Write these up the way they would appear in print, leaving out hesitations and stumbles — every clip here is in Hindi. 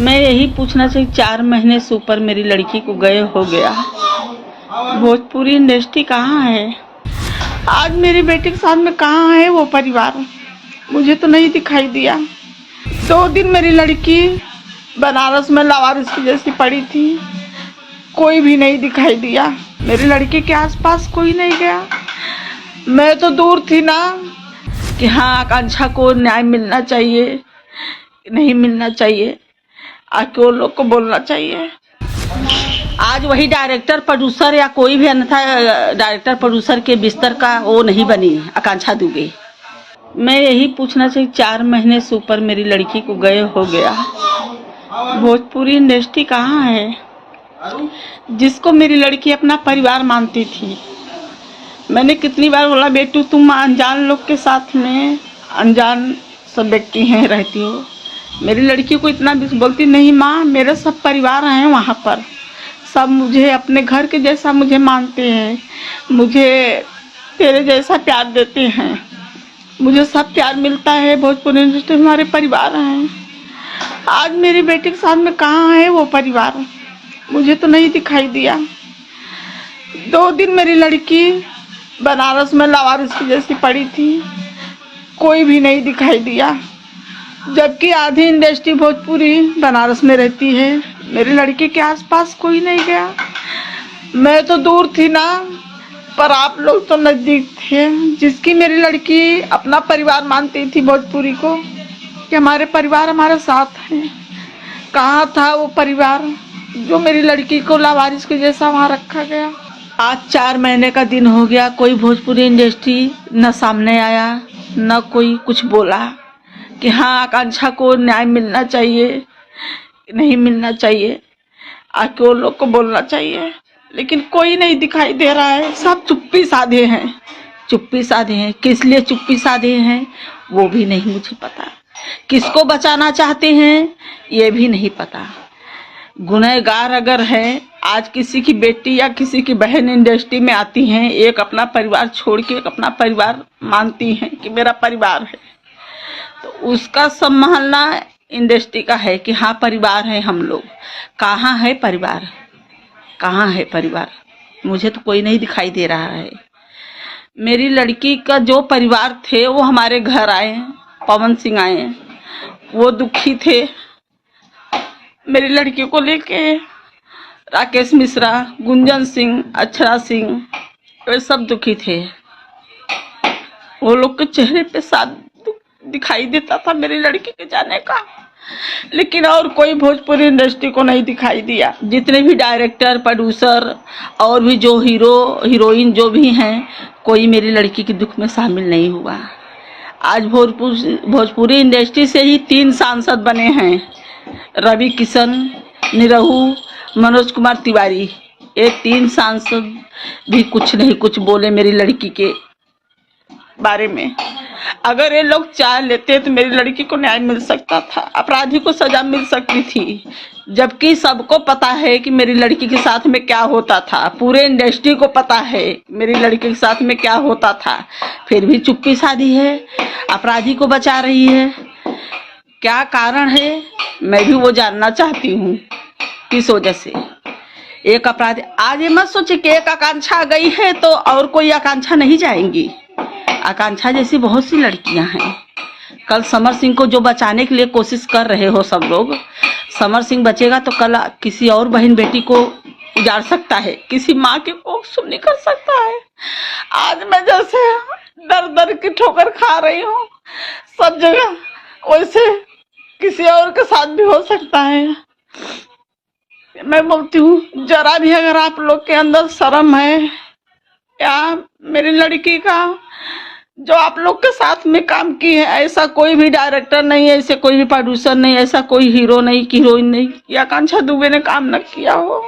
मैं यही पूछना चाहिए, 4 महीने से ऊपर मेरी लड़की को गए हो गया। भोजपुरी इंडस्ट्री कहाँ है? आज मेरी बेटी के साथ में कहाँ है वो परिवार? मुझे तो नहीं दिखाई दिया। 2 दिन मेरी लड़की बनारस में लावारिस की जैसी पड़ी थी, कोई भी नहीं दिखाई दिया। मेरी लड़की के आसपास कोई नहीं गया। मैं तो दूर थी ना कि हाँ आकांक्षा को न्याय मिलना चाहिए, नहीं मिलना चाहिए, आके वो लोग को बोलना चाहिए। आज वही डायरेक्टर प्रोड्यूसर या कोई भी अन्यथा डायरेक्टर प्रोड्यूसर के बिस्तर का वो नहीं बनी आकांक्षा दुबे। मैं यही पूछना चाहिए, 4 महीने से ऊपर मेरी लड़की को गए हो गया। भोजपुरी इंडस्ट्री कहाँ है? जिसको मेरी लड़की अपना परिवार मानती थी। मैंने कितनी बार बोला, बेटू तुम अनजान लोग के साथ में अनजान सब व्यक्ति हैं रहती हो। मेरी लड़की को इतना भी बोलती, नहीं माँ मेरे सब परिवार हैं वहाँ पर, सब मुझे अपने घर के जैसा मुझे मानते हैं, मुझे तेरे जैसा प्यार देते हैं, मुझे सब प्यार मिलता है। भोजपुरी इंडस्ट्री हमारे परिवार हैं। आज मेरी बेटी के साथ में कहाँ है वो परिवार? मुझे तो नहीं दिखाई दिया। 2 दिन मेरी लड़की बनारस में लावारिस की जैसी पड़ी थी, कोई भी नहीं दिखाई दिया। जबकि आधी इंडस्ट्री भोजपुरी बनारस में रहती है। मेरी लड़की के आसपास कोई नहीं गया। मैं तो दूर थी ना, पर आप लोग तो नज़दीक थे। जिसकी मेरी लड़की अपना परिवार मानती थी भोजपुरी को, कि हमारे परिवार हमारे साथ हैं, कहाँ था वो परिवार जो मेरी लड़की को लावारिस के जैसा वहाँ रखा गया? आज 4 महीने का दिन हो गया, कोई भोजपुरी इंडस्ट्री न सामने आया, न कोई कुछ बोला कि हाँ आकांक्षा को न्याय मिलना चाहिए, नहीं मिलना चाहिए, आके वो लोग को बोलना चाहिए। लेकिन कोई नहीं दिखाई दे रहा है। सब चुप्पी साधे हैं, चुप्पी साधे हैं। किस लिए चुप्पी साधे हैं वो भी नहीं मुझे पता। किसको बचाना चाहते हैं ये भी नहीं पता। गुनहगार अगर है, आज किसी की बेटी या किसी की बहन इंडस्ट्री में आती हैं, एक अपना परिवार छोड़ के एक अपना परिवार मानती हैं कि मेरा परिवार है, तो उसका संभालना इंडस्ट्री का है कि हाँ परिवार है हम लोग। कहाँ है परिवार? कहाँ है परिवार? मुझे तो कोई नहीं दिखाई दे रहा है। मेरी लड़की का जो परिवार थे वो हमारे घर आए, पवन सिंह आए, वो दुखी थे मेरी लड़की को लेके। राकेश मिश्रा, गुंजन सिंह, अक्षरा सिंह, वे सब दुखी थे। वो लोग के चेहरे पे साथ दिखाई देता था मेरी लड़की के जाने का। लेकिन और कोई भोजपुरी इंडस्ट्री को नहीं दिखाई दिया। जितने भी डायरेक्टर, प्रोड्यूसर और भी जो हीरो हीरोइन जो भी हैं, कोई मेरी लड़की के दुख में शामिल नहीं हुआ। आज भोजपुरी इंडस्ट्री से ही 3 सांसद बने हैं, रवि किशन, निरहू, मनोज कुमार तिवारी। ये 3 सांसद भी कुछ नहीं कुछ बोले मेरी लड़की के बारे में। अगर ये लोग चाह लेते तो मेरी लड़की को न्याय मिल सकता था, अपराधी को सजा मिल सकती थी। जबकि सबको पता है कि मेरी लड़की के साथ में क्या होता था, पूरे इंडस्ट्री को पता है मेरी लड़की के साथ में क्या होता था, फिर भी चुप्पी साधी है, अपराधी को बचा रही है। क्या कारण है मैं भी वो जानना चाहती हूँ, किस वजह से एक अपराधी। आज ये मत सोचे कि एक आकांक्षा गई है तो और कोई आकांक्षा नहीं जाएंगी। आकांक्षा जैसी बहुत सी लड़कियां हैं। कल समर सिंह को जो बचाने के लिए कोशिश कर रहे हो सब लोग, समर सिंह बचेगा तो कल किसी और बहन बेटी को उजाड़ सकता है, किसी माँ की कोख सुन्नी कर सकता है। आज मैं जैसे दर दर की ठोकर खा रही हूँ सब जगह, वैसे किसी और के साथ भी हो सकता है। मैं बोलती हूँ, जरा भी अगर आप लोग के अंदर शर्म है, या मेरी लड़की का जो आप लोग के साथ में काम की है, ऐसा कोई भी डायरेक्टर नहीं है, ऐसे कोई भी प्रोड्यूसर नहीं, ऐसा कोई हीरो नहीं, हीरोइन नहीं कि आकांक्षा दुबे ने काम न किया हो।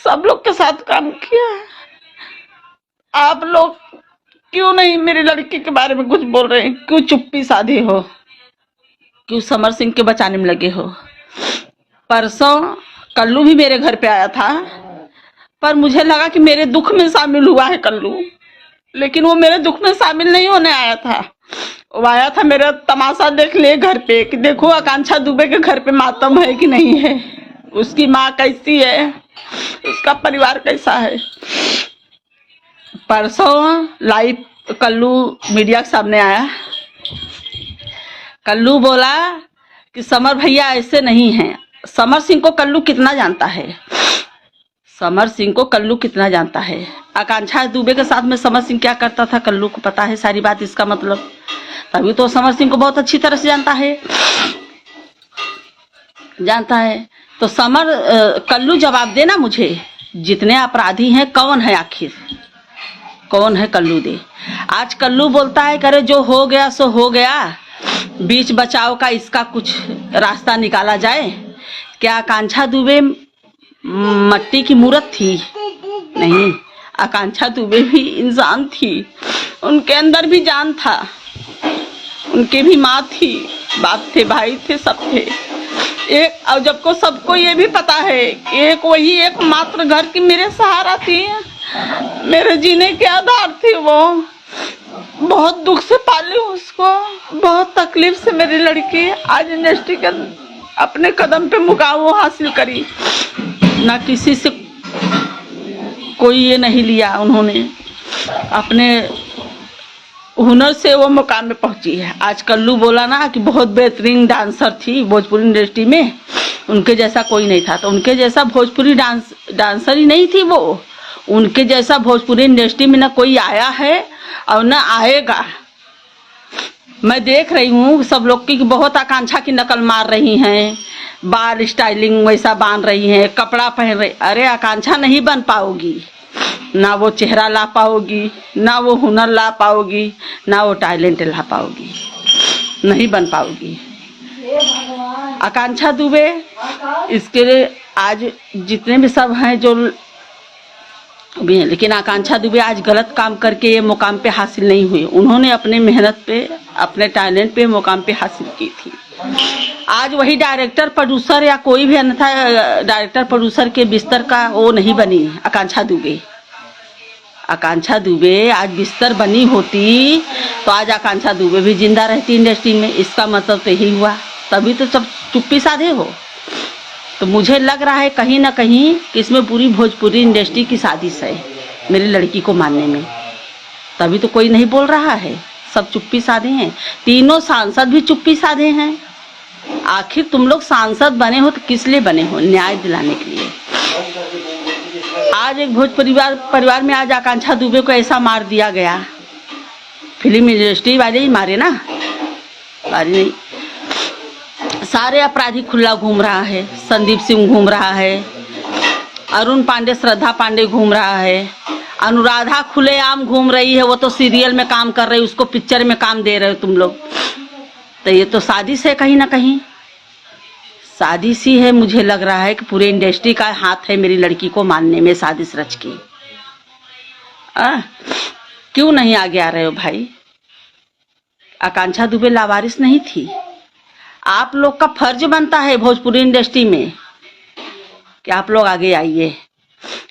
सब लोग के साथ काम किया है। आप लोग क्यों नहीं मेरी लड़की के बारे में कुछ बोल रहे हैं? क्यों चुप्पी साधे हो? क्यों समर सिंह के बचाने में लगे हो? परसों कल्लू भी मेरे घर पे आया था, पर मुझे लगा कि मेरे दुख में शामिल हुआ है कल्लू, लेकिन वो मेरे दुख में शामिल नहीं होने आया था। वो आया था मेरा तमाशा देख ले घर पे कि देखो आकांक्षा दुबे के घर पे मातम है कि नहीं है, उसकी माँ कैसी है, उसका परिवार कैसा है। परसों लाइव कल्लू मीडिया के सामने आया। कल्लू बोला कि समर भैया ऐसे नहीं हैं। समर सिंह को कल्लू कितना जानता है, समर सिंह को कल्लू कितना जानता है। आकांक्षा दुबे के साथ में समर सिंह क्या करता था कल्लू को पता है सारी बात। इसका मतलब तभी तो समर सिंह को बहुत अच्छी तरह से जानता है। तो कल्लू जवाब देना मुझे, जितने अपराधी हैं कौन है, आखिर कौन है कल्लू दे। आज कल्लू बोलता है करे जो हो गया सो हो गया, बीच बचाव का इसका कुछ रास्ता निकाला जाए। क्या आकांक्षा दुबे मट्टी की मूर्त थी? नहीं, आकांक्षा दुबे भी इंसान थी, उनके अंदर भी जान था, उनके भी माँ थी, बाप थे, भाई थे, सब थे एक। और जबको सबको ये भी पता है कि एक वही एकमात्र घर की मेरे सहारा थी, मेरे जीने के आधार थी। वो बहुत दुख से पाली उसको, बहुत तकलीफ से मेरी लड़की आज इंडस्ट्री के अपने कदम पे मुकाम हासिल करी। ना किसी से कोई ये नहीं लिया, उन्होंने अपने हुनर से वो मुकाम में पहुंची है। आज कल्लू बोला ना कि बहुत बेहतरीन डांसर थी भोजपुरी इंडस्ट्री में, उनके जैसा कोई नहीं था। तो उनके जैसा भोजपुरी डांसर ही नहीं थी वो, उनके जैसा भोजपुरी इंडस्ट्री में ना कोई आया है और ना आएगा। मैं देख रही हूँ सब लोग की बहुत आकांक्षा की नकल मार रही हैं, बाल स्टाइलिंग वैसा बांध रही हैं, कपड़ा पहन रही। अरे आकांक्षा नहीं बन पाओगी, ना वो चेहरा ला पाओगी, ना वो हुनर ला पाओगी, ना वो टैलेंट ला पाओगी, नहीं बन पाओगी आकांक्षा दुबे। इसके लिए आज जितने भी सब हैं जो भी हैं, लेकिन आकांक्षा दुबे आज गलत काम करके ये मुकाम पे हासिल नहीं हुई। उन्होंने अपने मेहनत पे, अपने टैलेंट पे मुकाम पे हासिल की थी। आज वही डायरेक्टर प्रोड्यूसर या कोई भी अन्यथा डायरेक्टर प्रोड्यूसर के बिस्तर का वो नहीं बनी आकांक्षा दुबे। आकांक्षा दुबे आज बिस्तर बनी होती तो आज आकांक्षा दुबे भी जिंदा रहती इंडस्ट्री में। इसका मतलब तो यही हुआ, तभी तो सब चुप्पी साधे हो। तो मुझे लग रहा है कहीं ना कहीं कि इसमें पूरी भोजपुरी इंडस्ट्री की साजिश है मेरी लड़की को मारने में, तभी तो कोई नहीं बोल रहा है, सब चुप्पी साधे हैं। तीनों सांसद भी चुप्पी साधे हैं। आखिर तुम लोग सांसद बने हो तो किस लिए बने हो? न्याय दिलाने के लिए। आज एक भोजपुरी परिवार में आज आकांक्षा दुबे को ऐसा मार दिया गया। फिल्म इंडस्ट्री वाले ही मारे ना, मारे नहीं, सारे अपराधी खुला घूम रहा है। संदीप सिंह घूम रहा है, अरुण पांडे, श्रद्धा पांडे घूम रहा है, अनुराधा खुलेआम घूम रही है। वो तो सीरियल में काम कर रही है, उसको पिक्चर में काम दे रहे हो तुम लोग। तो ये तो साजिश है, कहीं ना कहीं साजिश ही है। मुझे लग रहा है कि पूरे इंडस्ट्री का हाथ है मेरी लड़की को मारने में, साजिश रच की। क्यों नहीं आगे आ रहे हो भाई? आकांक्षा दुबे लावारिस नहीं थी। आप लोग का फर्ज बनता है भोजपुरी इंडस्ट्री में कि आप लोग आगे आइए,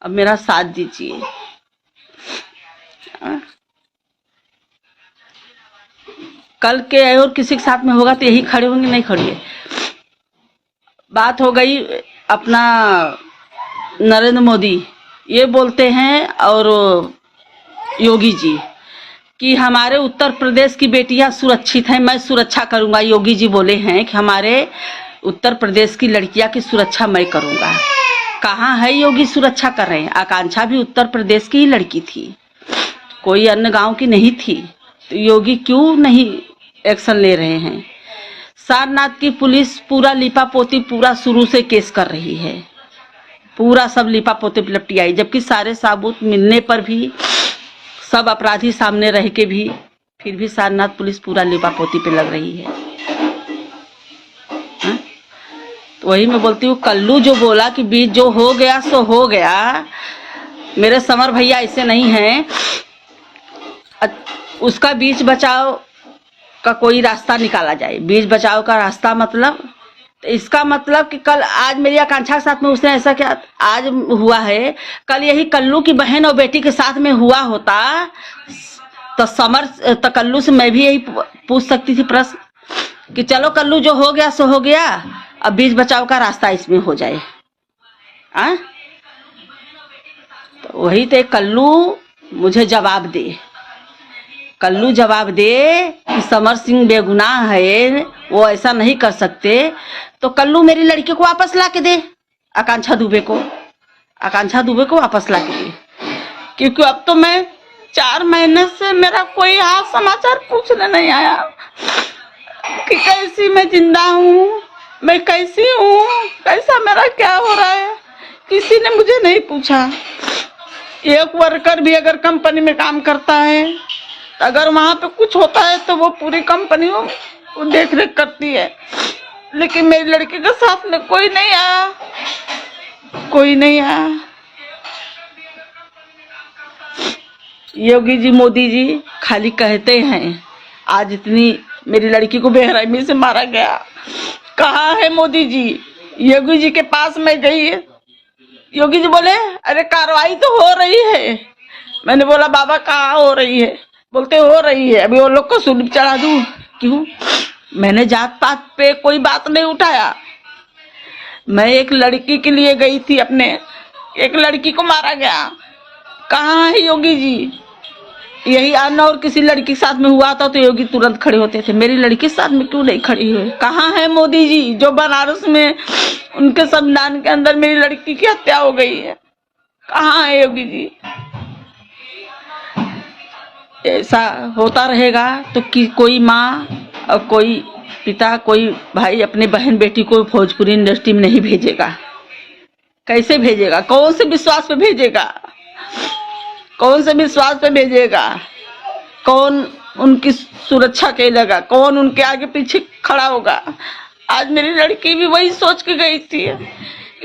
अब मेरा साथ दीजिए। कल के और किसी के साथ में होगा तो यही खड़े होंगे, नहीं खड़े। बात हो गई अपना नरेंद्र मोदी ये बोलते हैं और योगी जी कि हमारे उत्तर प्रदेश की बेटियां सुरक्षित हैं, मैं सुरक्षा करूंगा। योगी जी बोले हैं कि हमारे उत्तर प्रदेश की लड़कियां की सुरक्षा मैं करूंगा। कहाँ है योगी सुरक्षा कर रहे हैं? आकांक्षा भी उत्तर प्रदेश की ही लड़की थी, कोई अन्य गांव की नहीं थी। तो योगी क्यों नहीं एक्शन ले रहे हैं? सारनाथ की पुलिस पूरा लिपापोती पूरा शुरू से केस कर रही है, पूरा सब लिपापोती लपटी आई, जबकि सारे सबूत मिलने पर भी, सब अपराधी सामने रह के भी, फिर भी सारनाथ पुलिस पूरा लिपापोती पे लग रही है। तो वही मैं बोलती हूँ, कल्लू जो बोला कि बीच जो हो गया सो हो गया, मेरे समर भैया ऐसे नहीं हैं। उसका बीच बचाव का कोई रास्ता निकाला जाए। बीच बचाव का रास्ता मतलब, तो इसका मतलब कि कल आज मेरी आकांक्षा के साथ में उसने ऐसा क्या आज हुआ है, कल यही कल्लू की बहन और बेटी के साथ में हुआ होता तो तो कल्लू से मैं भी यही पूछ सकती थी प्रश्न कि चलो कल्लू, जो हो गया सो हो गया, अब बीच बचाव का रास्ता इसमें हो जाए। आ? तो वही थे, कल्लू मुझे जवाब दे, कल्लू जवाब दे कि समर सिंह बेगुनाह है, वो ऐसा नहीं कर सकते। तो कल्लू मेरी लड़की को वापस ला के दे, आकांक्षा दुबे को वापस ला के दे। क्योंकि अब तो मैं 4 महीने से मेरा कोई हाल समाचार पूछने नहीं आया कि कैसी मैं जिंदा हूँ, मैं कैसी हूँ, कैसा मेरा क्या हो रहा है, किसी ने मुझे नहीं पूछा। एक वर्कर भी अगर कंपनी में काम करता है, अगर वहां पे कुछ होता है तो वो पूरी कंपनी वो देख रेख करती है, लेकिन मेरी लड़की के साथ में कोई नहीं आया, कोई नहीं आया। योगी जी, मोदी जी खाली कहते हैं, आज इतनी मेरी लड़की को बेरहमी से मारा गया, कहाँ है मोदी जी? योगी जी के पास में गई, योगी जी बोले अरे कार्रवाई तो हो रही है। मैंने बोला बाबा कहाँ हो रही है? बोलते हो रही है, अभी वो लोग को सूली चढ़ा दूं। क्यों? मैंने जात पात पे कोई बात नहीं उठाया, मैं एक लड़की के लिए गई थी, अपने एक लड़की को मारा गया। कहाँ है योगी जी? यही अन्य और किसी लड़की के साथ में हुआ था तो योगी तुरंत खड़े होते थे, मेरी लड़की के साथ में क्यों नहीं खड़ी हुई? कहाँ है मोदी जी, जो बनारस में उनके संविधान के अंदर मेरी लड़की की हत्या हो गई है? कहाँ है योगी जी? ऐसा होता रहेगा तो कि कोई माँ और कोई पिता, कोई भाई अपने बहन बेटी को भोजपुरी इंडस्ट्री में नहीं भेजेगा। कैसे भेजेगा? कौन से विश्वास पे भेजेगा? कौन से विश्वास पे भेजेगा? कौन उनकी सुरक्षा करेगा? कौन उनके आगे पीछे खड़ा होगा? आज मेरी लड़की भी वही सोच के गई थी,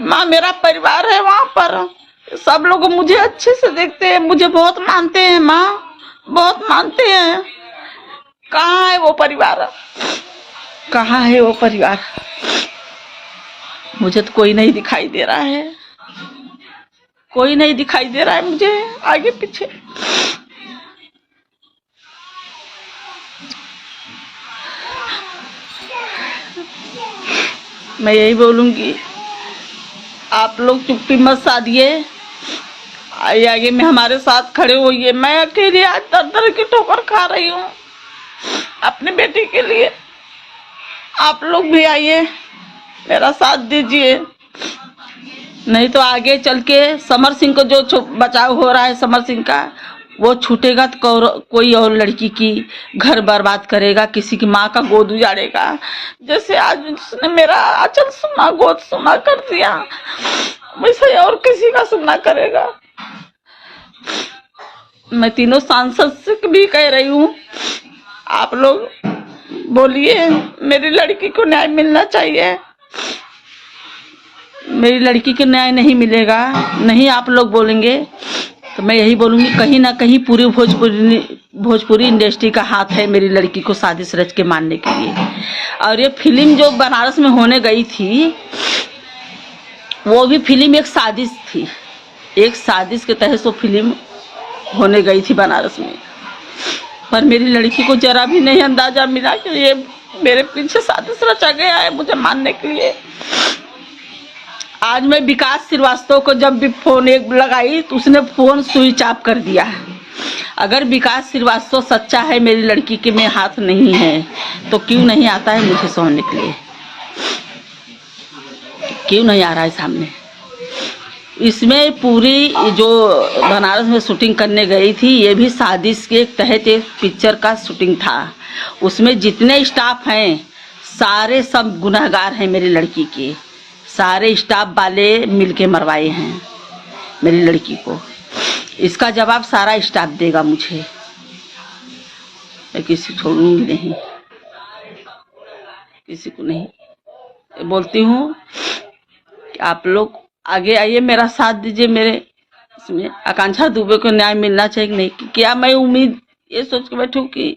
माँ मेरा परिवार है वहां पर, सब लोग मुझे अच्छे से देखते हैं, मुझे बहुत मानते हैं, माँ बहुत मानते हैं। कहाँ है वो परिवार? कहाँ है वो परिवार? मुझे तो कोई नहीं दिखाई दे रहा है, कोई नहीं दिखाई दे रहा है मुझे आगे पीछे। मैं यही बोलूंगी, आप लोग चुप्पी मत साधिए, आगे में हमारे साथ खड़े होइए। मैं अकेली आज दर की ठोकर खा रही हूँ अपने बेटी के लिए, आप लोग भी आइए, मेरा साथ दीजिए। नहीं तो आगे चल के समर सिंह को जो बचाव हो रहा है, समर सिंह का, वो छूटेगा तो कोई और लड़की की घर बर्बाद करेगा, किसी की माँ का गोद उजाड़ेगा। जैसे आज उसने मेरा आंचल सुना, गोद सुना कर दिया, वैसे और किसी का सुना करेगा। मैं तीनों सांसद से भी कह रही हूँ, आप लोग बोलिए, मेरी लड़की को न्याय मिलना चाहिए। मेरी लड़की को न्याय नहीं मिलेगा, नहीं आप लोग बोलेंगे तो मैं यही बोलूंगी, कहीं ना कहीं पूरी भोजपुरी इंडस्ट्री का हाथ है मेरी लड़की को साजिश रच के मारने के लिए। और ये फिल्म जो बनारस में होने गई थी, वो भी फिल्म एक साजिश थी, एक साजिश के तहत वो फिल्म होने गई थी बनारस में। पर मेरी लड़की को जरा भी नहीं अंदाजा मिला कि ये मेरे पीछे साजिश रचा गया है मुझे मारने के लिए। आज मैं विकास श्रीवास्तव को जब भी फोन एक लगाई तो उसने फोन स्विच ऑफ कर दिया। अगर विकास श्रीवास्तव सच्चा है, मेरी लड़की के में हाथ नहीं है, तो क्यों नहीं आता है मुझे सोने के लिए? क्यों नहीं आ रहा है सामने? इसमें पूरी जो बनारस में शूटिंग करने गई थी, ये भी साजिश के तहत एक पिक्चर का शूटिंग था। उसमें जितने स्टाफ हैं सारे सब गुनहगार हैं मेरी लड़की के, सारे स्टाफ वाले मिलके मरवाए हैं मेरी लड़की को। इसका जवाब सारा स्टाफ देगा मुझे, मैं किसी छोड़ूंगी नहीं, किसी को नहीं। बोलती हूँ कि आप लोग आगे आइए, मेरा साथ दीजिए, मेरे इसमें आकांक्षा दुबे को न्याय मिलना चाहिए कि नहीं? क्या मैं उम्मीद ये सोच के बैठूं कि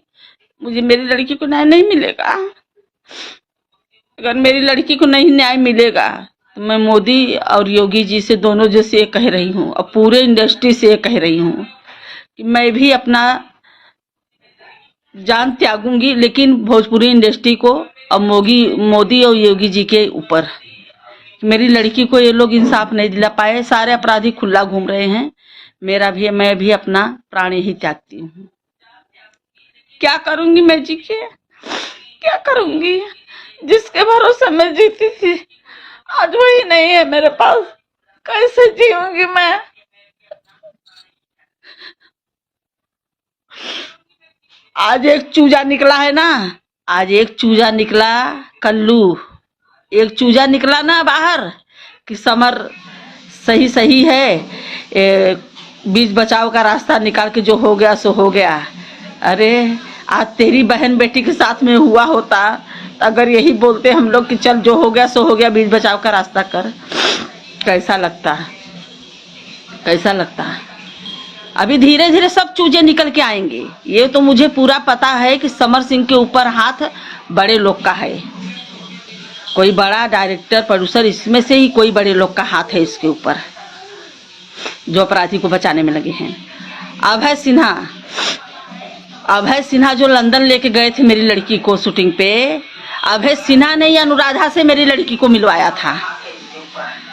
मुझे मेरी लड़की को न्याय नहीं मिलेगा? अगर मेरी लड़की को नहीं न्याय मिलेगा तो मैं मोदी और योगी जी से दोनों जैसे कह रही हूँ और पूरे इंडस्ट्री से कह रही हूँ कि मैं भी अपना जान त्यागूंगी, लेकिन भोजपुरी इंडस्ट्री को अब मोदी और योगी जी के ऊपर। मेरी लड़की को ये लोग इंसाफ नहीं दिला पाए, सारे अपराधी खुला घूम रहे हैं। मैं भी अपना प्राण ही त्यागती हूँ। क्या करूंगी मैं जी के, क्या करूंगी? जिसके भरोसे मैं जीती थी आज वही नहीं है मेरे पास, कैसे जीऊंगी मैं? आज एक चूजा निकला है ना, आज एक चूजा निकला, कल्लू एक चूजा निकला ना बाहर कि समर सही सही है, बीच बचाव का रास्ता निकाल के जो हो गया सो हो गया। अरे आज तेरी बहन बेटी के साथ में हुआ होता, अगर यही बोलते हम लोग कि चल जो हो गया सो हो गया, बीच बचाव का रास्ता कर, कैसा लगता, कैसा लगता? अभी धीरे धीरे सब चूजे निकल के आएंगे। ये तो मुझे पूरा पता है कि समर सिंह के ऊपर हाथ बड़े लोग का है, कोई बड़ा डायरेक्टर प्रोड्यूसर, इसमें से ही कोई बड़े लोग का हाथ है इसके ऊपर, जो अपराधी को बचाने में लगे हैं। अभय सिन्हा जो लंदन लेके गए थे मेरी लड़की को शूटिंग पे, अभय सिन्हा ने ही अनुराधा से मेरी लड़की को मिलवाया था।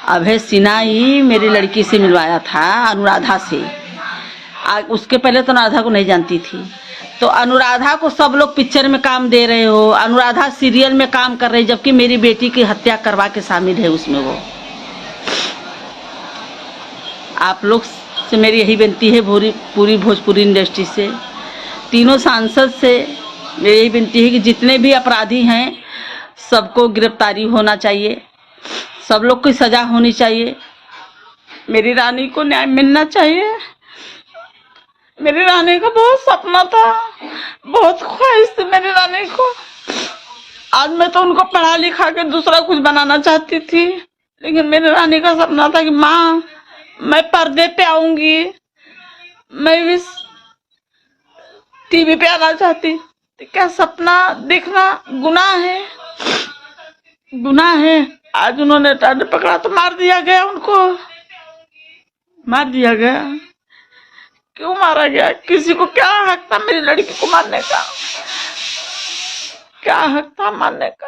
अभय सिन्हा ही मेरी लड़की से मिलवाया था अनुराधा से। उसके पहले तो अनुराधा को नहीं जानती थी। तो अनुराधा को सब लोग पिक्चर में काम दे रहे हो, अनुराधा सीरियल में काम कर रही, जबकि मेरी बेटी की हत्या करवा के शामिल है उसमें वो। आप लोग से मेरी यही विनती है, पूरी भोजपुरी इंडस्ट्री से, तीनों सांसद से मेरी यही विनती है कि जितने भी अपराधी हैं सबको गिरफ्तारी होना चाहिए, सब लोग की सजा होनी चाहिए। मेरी रानी को न्याय मिलना चाहिए। मेरी रानी का बहुत सपना था, बहुत ख्वाहिश थी मेरी रानी को। आज मैं तो उनको पढ़ा लिखा के दूसरा कुछ बनाना चाहती थी, लेकिन मेरी रानी का सपना था कि माँ मैं पर्दे पे आऊंगी, मैं भी टीवी पे आना चाहती। तो क्या सपना देखना गुनाह है? गुनाह है। आज उन्होंने टांड पकड़ा तो मार दिया गया, उनको मार दिया गया। क्यों मारा गया? किसी को क्या हक था मेरी लड़की को मारने का? क्या हक था मारने का?